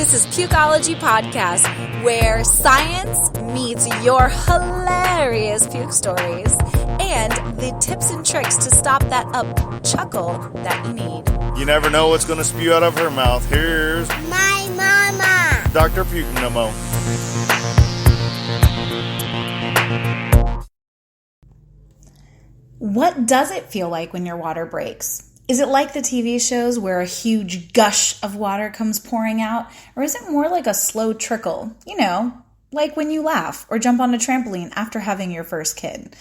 This is Pukeology Podcast, where science meets your hilarious puke stories and the tips and tricks to stop that up-chuckle that you need. You never know what's going to spew out of her mouth. Here's my mama, Dr. Pukeology. What does it feel like when your water breaks? Is it like the TV shows where a huge gush of water comes pouring out? Or is it more like a slow trickle? You know, like when you laugh or jump on a trampoline after having your first kid.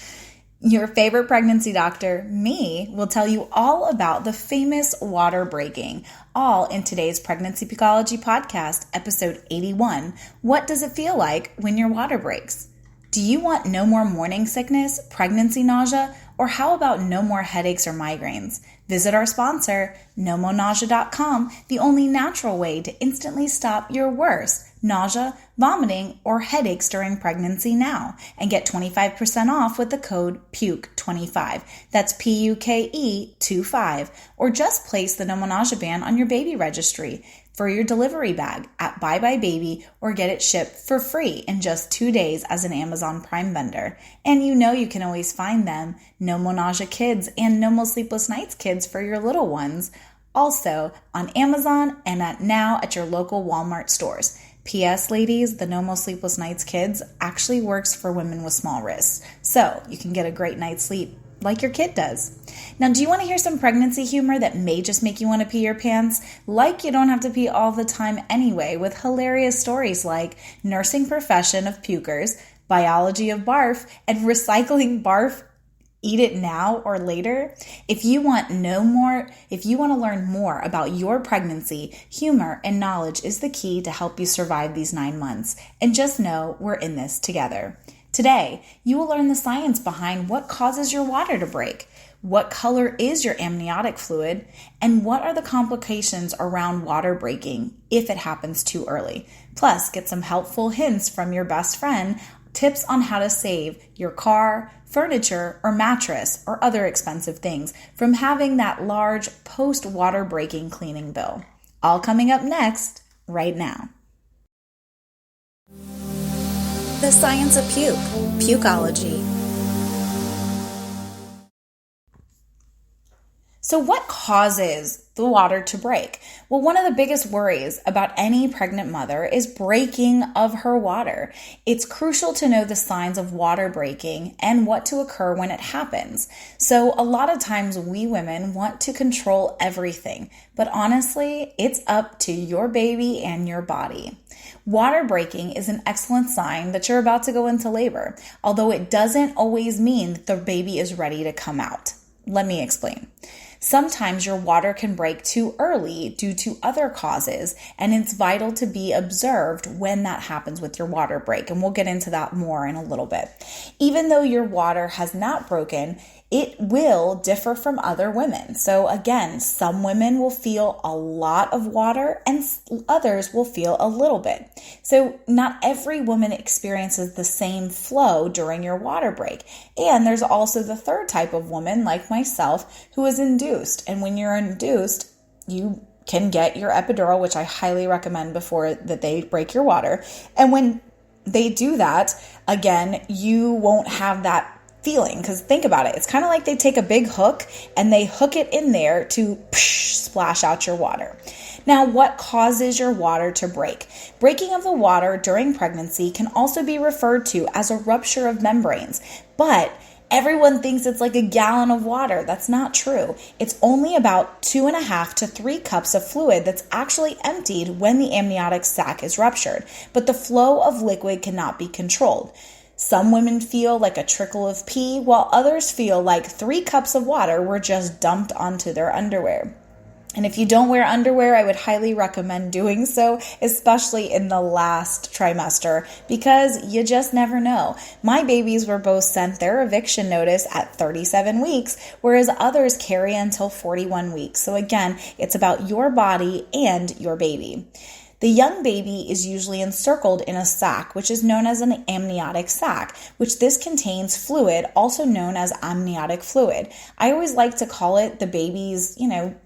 Your favorite pregnancy doctor, me, will tell you all about the famous water breaking, all in today's Pregnancy Pukeology Podcast, episode 81. What does it feel like when your water breaks? Do you want no more morning sickness, pregnancy nausea, or how about no more headaches or migraines? Visit our sponsor, nomonausea.com, the only natural way to instantly stop your worst nausea, vomiting, or headaches during pregnancy now, and get 25% off with the code PUKE25. That's PUKE25, or just place the No More Nausea band on your baby registry for your delivery bag at Bye Bye Baby, or get it shipped for free in just 2 days as an Amazon Prime vendor. And you know you can always find them, No More Nausea Kids and No More Sleepless Nights Kids for your little ones, also on Amazon and now at your local Walmart stores. P.S. ladies, the No More Sleepless Nights Kids actually works for women with small wrists, so you can get a great night's sleep like your kid does. Now, do you want to hear some pregnancy humor that may just make you want to pee your pants? Like you don't have to pee all the time anyway, with hilarious stories like nursing profession of pukers, biology of barf, and recycling barf. Eat it now or later. If you want to learn more about your pregnancy, humor and knowledge is the key to help you survive these 9 months. And just know we're in this together. Today, you will learn the science behind what causes your water to break, what color is your amniotic fluid, and what are the complications around water breaking if it happens too early. Plus, get some helpful hints from your best friend, tips on how to save your car, furniture, or mattress, or other expensive things from having that large post-water breaking cleaning bill. All coming up next, right now. The science of puke, Pukeology. So what causes the water to break? Well, one of the biggest worries about any pregnant mother is breaking of her water. It's crucial to know the signs of water breaking and what to occur when it happens. So a lot of times we women want to control everything, but honestly, it's up to your baby and your body. Water breaking is an excellent sign that you're about to go into labor, although it doesn't always mean that the baby is ready to come out. Let me explain. Sometimes your water can break too early due to other causes, and it's vital to be observed when that happens with your water break, and we'll get into that more in a little bit. Even though your water has not broken, it will differ from other women. So again, some women will feel a lot of water and others will feel a little bit. So not every woman experiences the same flow during your water break. And there's also the third type of woman, like myself, who is induced. And when you're induced, you can get your epidural, which I highly recommend before that they break your water. And when they do that, again, you won't have that feeling, because think about it. It's kind of like they take a big hook and they hook it in there to splash out your water. Now, what causes your water to break? Breaking of the water during pregnancy can also be referred to as a rupture of membranes, but everyone thinks it's like a gallon of water. That's not true. It's only about 2.5 to 3 cups of fluid that's actually emptied when the amniotic sac is ruptured, but the flow of liquid cannot be controlled. Some women feel like a trickle of pee, while others feel like 3 cups of water were just dumped onto their underwear. And if you don't wear underwear, I would highly recommend doing so, especially in the last trimester, because you just never know. My babies were both sent their eviction notice at 37 weeks, whereas others carry until 41 weeks. So again, it's about your body and your baby. The young baby is usually encircled in a sac, which is known as an amniotic sac, which this contains fluid, also known as amniotic fluid. I always like to call it the baby's,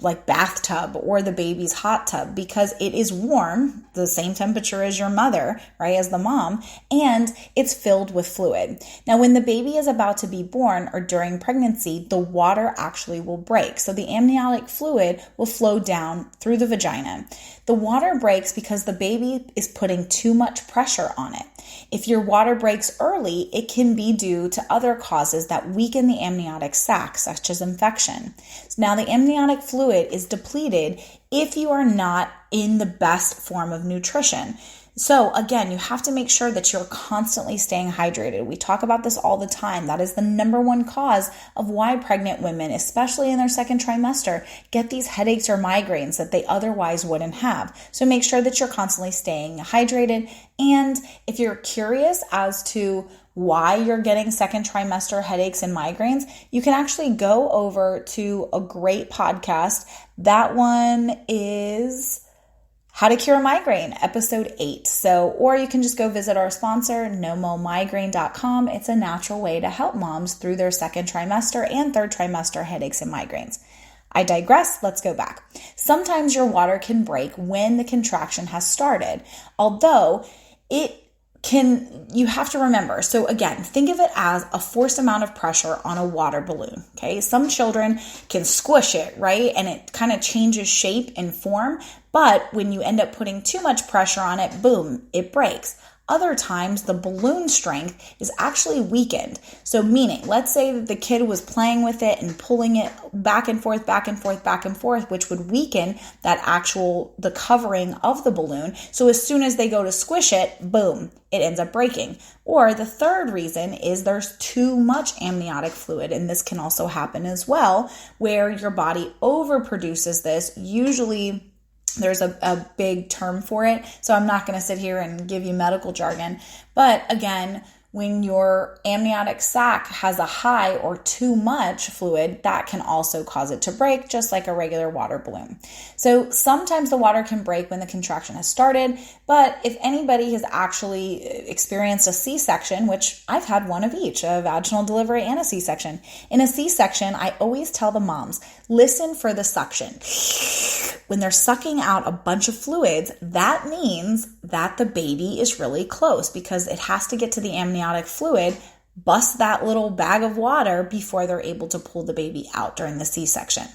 like bathtub or the baby's hot tub, because it is warm, the same temperature as your mother, right, as the mom, and it's filled with fluid. Now, when the baby is about to be born or during pregnancy, the water actually will break. So the amniotic fluid will flow down through the vagina. The water breaks because the baby is putting too much pressure on it. If your water breaks early, it can be due to other causes that weaken the amniotic sac, such as infection. So now the amniotic fluid is depleted if you are not in the best form of nutrition. So again, you have to make sure that you're constantly staying hydrated. We talk about this all the time. That is the number one cause of why pregnant women, especially in their second trimester, get these headaches or migraines that they otherwise wouldn't have. So make sure that you're constantly staying hydrated. And if you're curious as to why you're getting second trimester headaches and migraines, you can actually go over to a great podcast. That one is How to Cure a Migraine, episode 8. Or you can just go visit our sponsor, nomomigraine.com. It's a natural way to help moms through their second trimester and third trimester headaches and migraines. I digress. Let's go back. Sometimes your water can break when the contraction has started, although you have to remember. So again, think of it as a forced amount of pressure on a water balloon. Okay. Some children can squish it, right? And it kind of changes shape and form. But when you end up putting too much pressure on it, boom, it breaks. Other times, the balloon strength is actually weakened. So meaning, let's say that the kid was playing with it and pulling it back and forth, back and forth, back and forth, which would weaken the covering of the balloon. So as soon as they go to squish it, boom, it ends up breaking. Or the third reason is there's too much amniotic fluid, and this can also happen as well, where your body overproduces this. Usually, there's a big term for it, so I'm not going to sit here and give you medical jargon. But again, when your amniotic sac has a high or too much fluid, that can also cause it to break, just like a regular water balloon. So sometimes the water can break when the contraction has started, but if anybody has actually experienced a C-section, which I've had one of each, a vaginal delivery and a C-section. In a C-section, I always tell the moms, listen for the suction. When they're sucking out a bunch of fluids, that means that the baby is really close, because it has to get to the amniotic fluid, bust that little bag of water before they're able to pull the baby out during the C-section.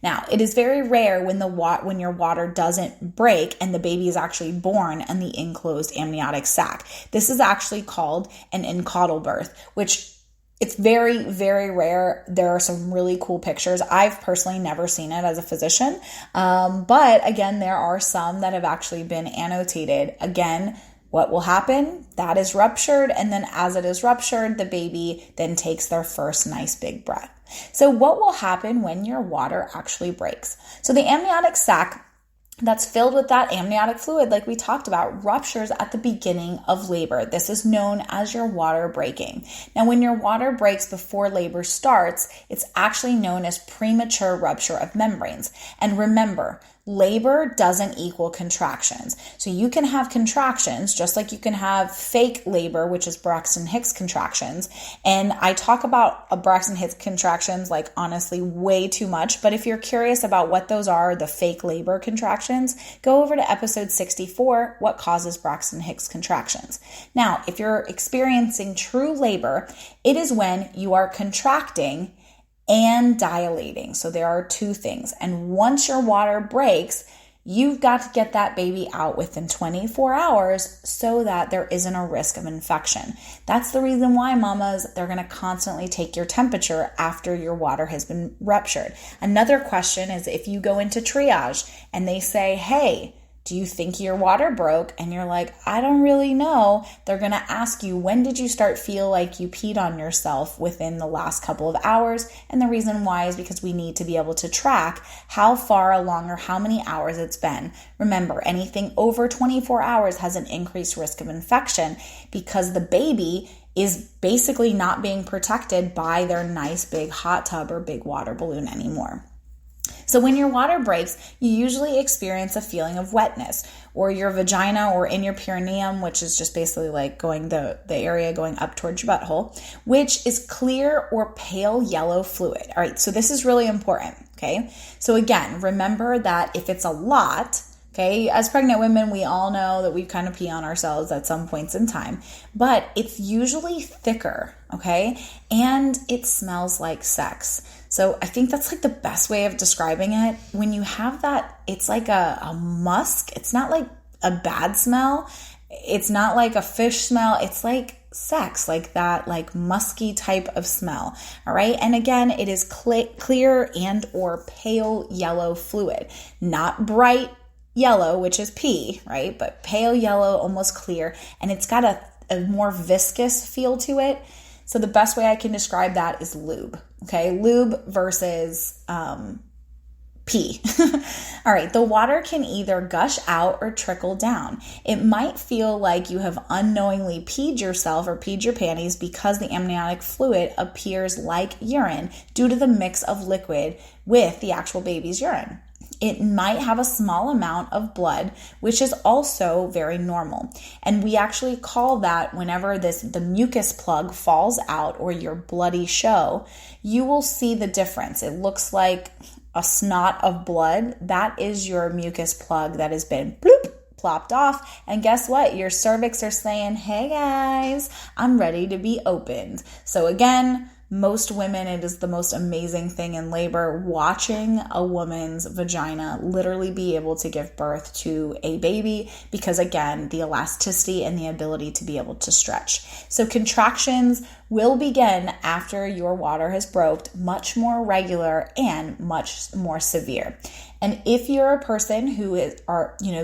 Now, it is very rare when your water doesn't break and the baby is actually born in the enclosed amniotic sac. This is actually called an in-caudal birth, which it's very, very rare. There are some really cool pictures. I've personally never seen it as a physician. But again, there are some that have actually been annotated. Again, what will happen? That is ruptured. And then as it is ruptured, the baby then takes their first nice big breath. So what will happen when your water actually breaks? So the amniotic sac that's filled with that amniotic fluid, like we talked about, ruptures at the beginning of labor. This is known as your water breaking. Now, when your water breaks before labor starts, it's actually known as premature rupture of membranes. And remember, labor doesn't equal contractions. So you can have contractions just like you can have fake labor, which is Braxton Hicks contractions. And I talk about Braxton Hicks contractions like honestly way too much. But if you're curious about what those are, the fake labor contractions, go over to episode 64, What Causes Braxton Hicks Contractions. Now, if you're experiencing true labor, it is when you are contracting and dilating. So there are two things. And once your water breaks, you've got to get that baby out within 24 hours so that there isn't a risk of infection. That's the reason why, mamas, they're going to constantly take your temperature after your water has been ruptured. Another question is if you go into triage and they say, hey, do you think your water broke? And you're like, I don't really know. They're going to ask you, when did you start feel like you peed on yourself within the last couple of hours? And the reason why is because we need to be able to track how far along or how many hours it's been. Remember, anything over 24 hours has an increased risk of infection because the baby is basically not being protected by their nice big hot tub or big water balloon anymore. So when your water breaks, you usually experience a feeling of wetness, or your vagina or in your perineum, which is just basically like going the area going up towards your butthole, which is clear or pale yellow fluid. All right, so this is really important, okay? So again, remember that if it's a lot, okay, as pregnant women, we all know that we kind of pee on ourselves at some points in time, but it's usually thicker, okay? And it smells like sex. So I think that's like the best way of describing it. When you have that, it's like a musk. It's not like a bad smell. It's not like a fish smell. It's like sex, like that, like musky type of smell. All right. And again, it is clear and or pale yellow fluid, not bright yellow, which is pee, right? But pale yellow, almost clear. And it's got a more viscous feel to it. So the best way I can describe that is lube. Okay, lube versus pee. All right, the water can either gush out or trickle down. It might feel like you have unknowingly peed yourself or peed your panties because the amniotic fluid appears like urine due to the mix of liquid with the actual baby's urine. It might have a small amount of blood, which is also very normal. And we actually call that whenever the mucus plug falls out or your bloody show, you will see the difference. It looks like a snot of blood. That is your mucus plug that has been bloop, plopped off. And guess what? Your cervix are saying, hey guys, I'm ready to be opened. So again, most women, it is the most amazing thing in labor, watching a woman's vagina literally be able to give birth to a baby because, again, the elasticity and the ability to be able to stretch. So contractions will begin after your water has broke, much more regular and much more severe. And if you're a person who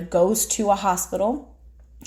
goes to a hospital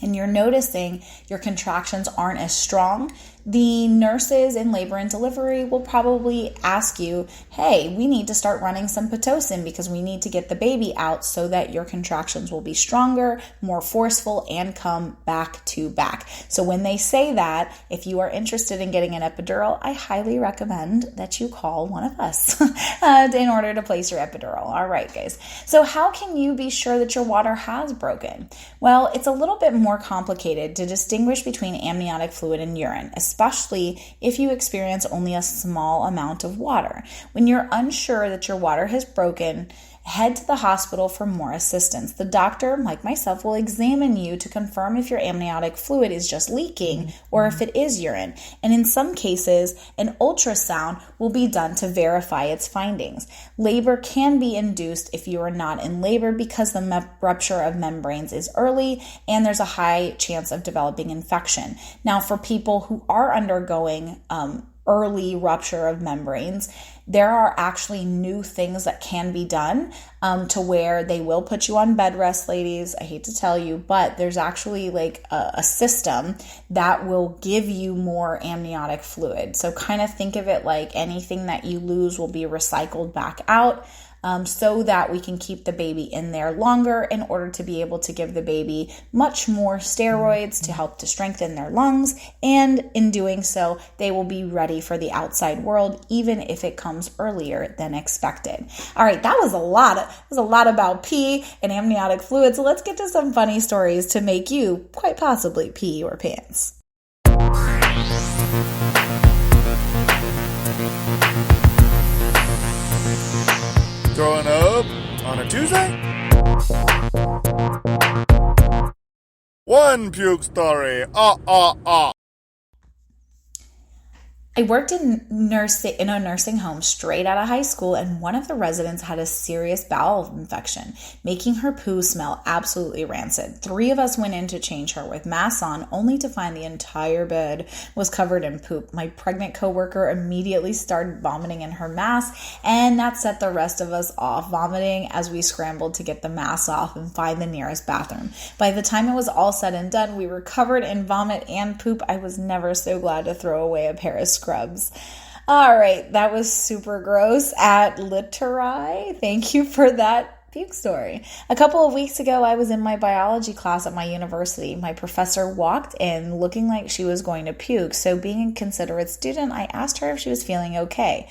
and you're noticing your contractions aren't as strong, the nurses in labor and delivery will probably ask you, hey, we need to start running some Pitocin because we need to get the baby out so that your contractions will be stronger, more forceful, and come back to back. So when they say that, if you are interested in getting an epidural, I highly recommend that you call one of us in order to place your epidural. All right, guys. So how can you be sure that your water has broken? Well, it's a little bit more complicated to distinguish between amniotic fluid and urine, especially if you experience only a small amount of water. When you're unsure that your water has broken, head to the hospital for more assistance. The doctor, like myself, will examine you to confirm if your amniotic fluid is just leaking or if it is urine. And in some cases, an ultrasound will be done to verify its findings. Labor can be induced if you are not in labor because the rupture of membranes is early and there's a high chance of developing infection. Now, for people who are undergoing early rupture of membranes, there are actually new things that can be done to where they will put you on bed rest, ladies. I hate to tell you, but there's actually like a system that will give you more amniotic fluid. So kind of think of it like anything that you lose will be recycled back out. So that we can keep the baby in there longer in order to be able to give the baby much more steroids to help to strengthen their lungs. And in doing so, they will be ready for the outside world, even if it comes earlier than expected. All right, that was a lot about pee and amniotic fluid. So let's get to some funny stories to make you quite possibly pee your pants. Growing up on a Tuesday? One puke story. I worked in a nursing home straight out of high school, and one of the residents had a serious bowel infection, making her poo smell absolutely rancid. 3 of us went in to change her with masks on, only to find the entire bed was covered in poop. My pregnant coworker immediately started vomiting in her mask, and that set the rest of us off vomiting as we scrambled to get the masks off and find the nearest bathroom. By the time it was all said and done, we were covered in vomit and poop. I was never so glad to throw away a pair of scrubs. All right, that was super gross at Literi. Thank you for that puke story. A couple of weeks ago, I was in my biology class at my university. My professor walked in looking like she was going to puke. So being a considerate student, I asked her if she was feeling okay.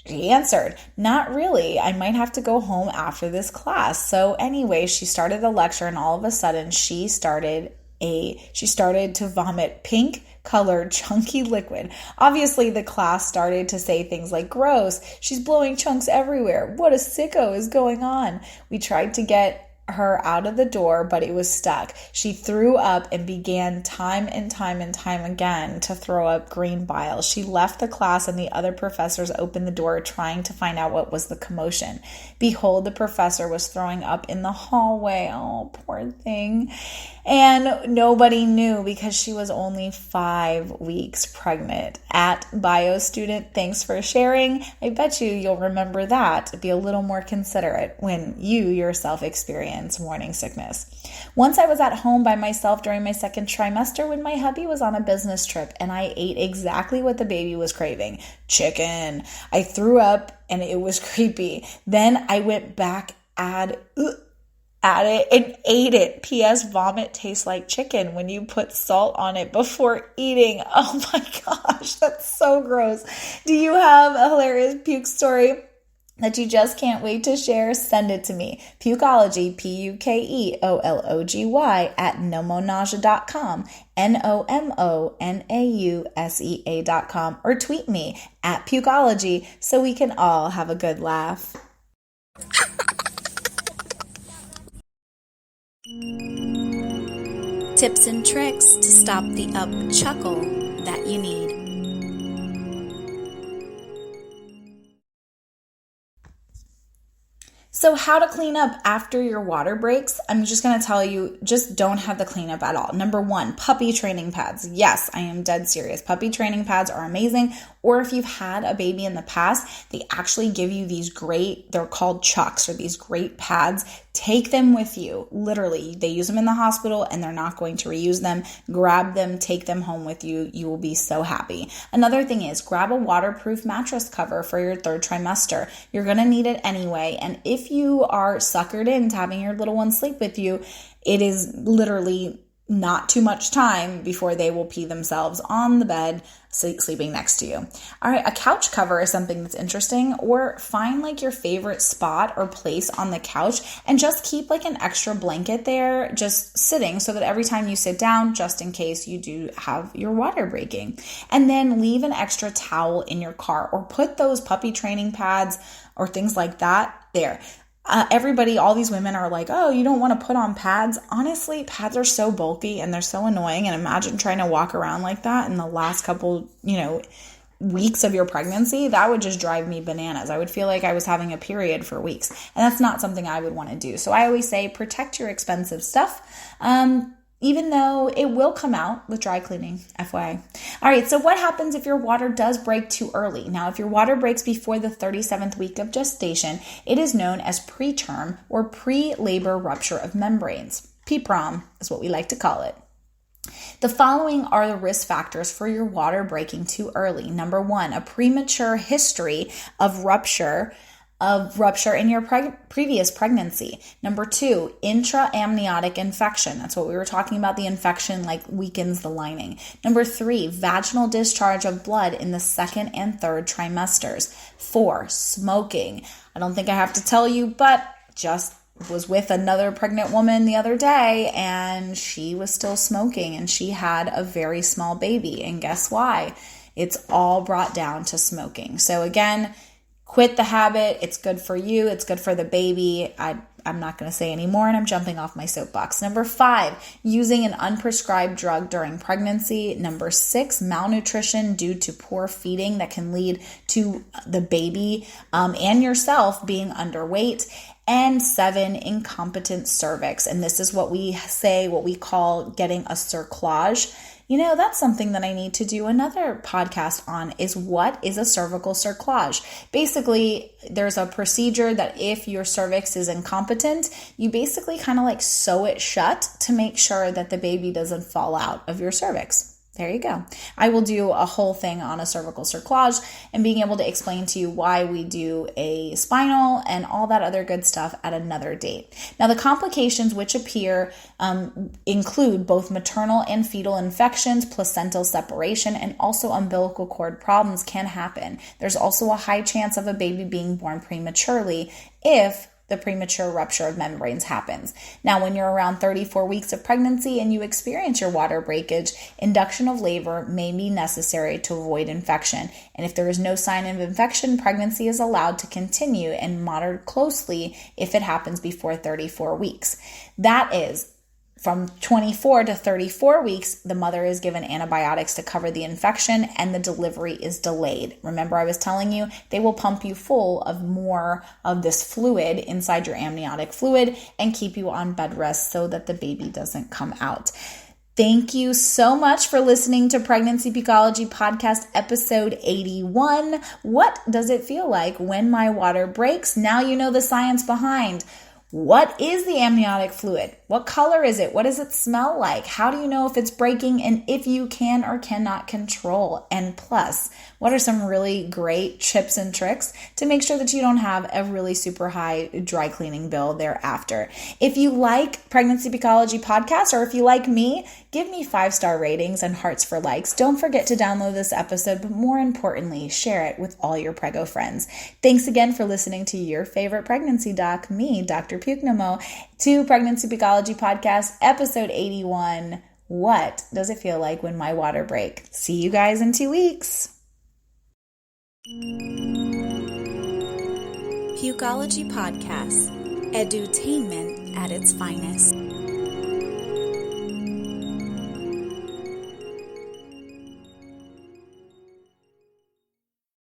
She answered, "Not really. I might have to go home after this class." So anyway, she started the lecture, and all of a sudden she started to vomit pink colored chunky liquid. Obviously, the class started to say things like, "Gross, she's blowing chunks everywhere. What a sicko is going on?" We tried to get her out of the door, but it was stuck. She threw up and began time and time again to throw up green bile. She left the class and the other professors opened the door trying to find out what was the commotion. Behold, the professor was throwing up in the hallway. Oh, poor thing. And nobody knew because she was only 5 weeks pregnant. At bio student, thanks for sharing. I bet you'll remember that. Be a little more considerate when you yourself experience morning sickness. Once I was at home by myself during my second trimester when my hubby was on a business trip and I ate exactly what the baby was craving, chicken. I threw up and it was creepy. Then I went back at it and ate it. P.S. Vomit tastes like chicken when you put salt on it before eating. Oh my gosh, that's so gross. Do you have a hilarious puke story that you just can't wait to share? Send it to me. Pukeology, Pukeology at nomonausea.com, nomonausea.com, or tweet me at Pukeology so we can all have a good laugh. Tips and tricks to stop the up-chuckle that you need. So how to clean up after your water breaks? I'm just going to tell you, just don't have the cleanup at all. Number 1, puppy training pads. Yes, I am dead serious. Puppy training pads are amazing. Or if you've had a baby in the past, they actually give you these great, they're called chucks, or these great pads. Take them with you. Literally, they use them in the hospital and they're not going to reuse them. Grab them, take them home with you. You will be so happy. Another thing is grab a waterproof mattress cover for your 3rd trimester. You're going to need it anyway. And if you are suckered into having your little one sleep with you, it is literally not too much time before they will pee themselves on the bed, sleeping next to you. All right, a couch cover is something that's interesting, or find like your favorite spot or place on the couch and just keep like an extra blanket there just sitting so that every time you sit down, just in case you do have your water breaking. And then leave an extra towel in your car or put those puppy training pads or things like that there. Everybody, all these women are like, "Oh, you don't want to put on pads." Honestly, pads are so bulky and they're so annoying. And imagine trying to walk around like that in the last couple, weeks of your pregnancy. That would just drive me bananas. I would feel like I was having a period for weeks. And that's not something I would want to do. So I always say protect your expensive stuff. Even though it will come out with dry cleaning, FYI. All right, so what happens if your water does break too early? Now, if your water breaks before the 37th week of gestation, it is known as preterm or pre-labor rupture of membranes. PPROM is what we like to call it. The following are the risk factors for your water breaking too early. Number 1, a premature history of rupture in your previous pregnancy. Number 2, intraamniotic infection. That's what we were talking about. The infection weakens the lining. Number 3, vaginal discharge of blood in the 2nd and 3rd trimesters. 4, smoking. I don't think I have to tell you, but just was with another pregnant woman the other day and she was still smoking and she had a very small baby. And guess why? It's all brought down to smoking. So again, quit the habit. It's good for you. It's good for the baby. I'm not going to say any more, and I'm jumping off my soapbox. Number 5, using an unprescribed drug during pregnancy. Number 6, malnutrition due to poor feeding that can lead to the baby and yourself being underweight. And 7, incompetent cervix. And this is what we call getting a cerclage. That's something that I need to do another podcast on, is what is a cervical cerclage. Basically, there's a procedure that if your cervix is incompetent, you basically kind of sew it shut to make sure that the baby doesn't fall out of your cervix. There you go. I will do a whole thing on a cervical cerclage and being able to explain to you why we do a spinal and all that other good stuff at another date. Now, the complications which appear include both maternal and fetal infections, placental separation, and also umbilical cord problems can happen. There's also a high chance of a baby being born prematurely if the premature rupture of membranes happens. Now, when you're around 34 weeks of pregnancy and you experience your water breakage, induction of labor may be necessary to avoid infection. And if there is no sign of infection, pregnancy is allowed to continue and monitored closely if it happens before 34 weeks. That is, from 24 to 34 weeks, the mother is given antibiotics to cover the infection and the delivery is delayed. Remember, I was telling you, they will pump you full of more of this fluid inside your amniotic fluid and keep you on bed rest so that the baby doesn't come out. Thank you so much for listening to Pregnancy Pukeology Podcast episode 81. What does it feel like when my water breaks? Now you know the science behind. What is the amniotic fluid? What color is it? What does it smell like? How do you know if it's breaking and if you can or cannot control? And plus, what are some really great tips and tricks to make sure that you don't have a really super high dry cleaning bill thereafter? If you like Pregnancy Pukeology Podcast, or if you like me, give me 5-star ratings and hearts for likes. Don't forget to download this episode, but more importantly, share it with all your prego friends. Thanks again for listening to your favorite pregnancy doc, me, Dr. Pukenamo, to Pregnancy Pukeology Podcast, episode 81. What does it feel like when my water breaks? See you guys in 2 weeks. Pukeology Podcast, edutainment at its finest.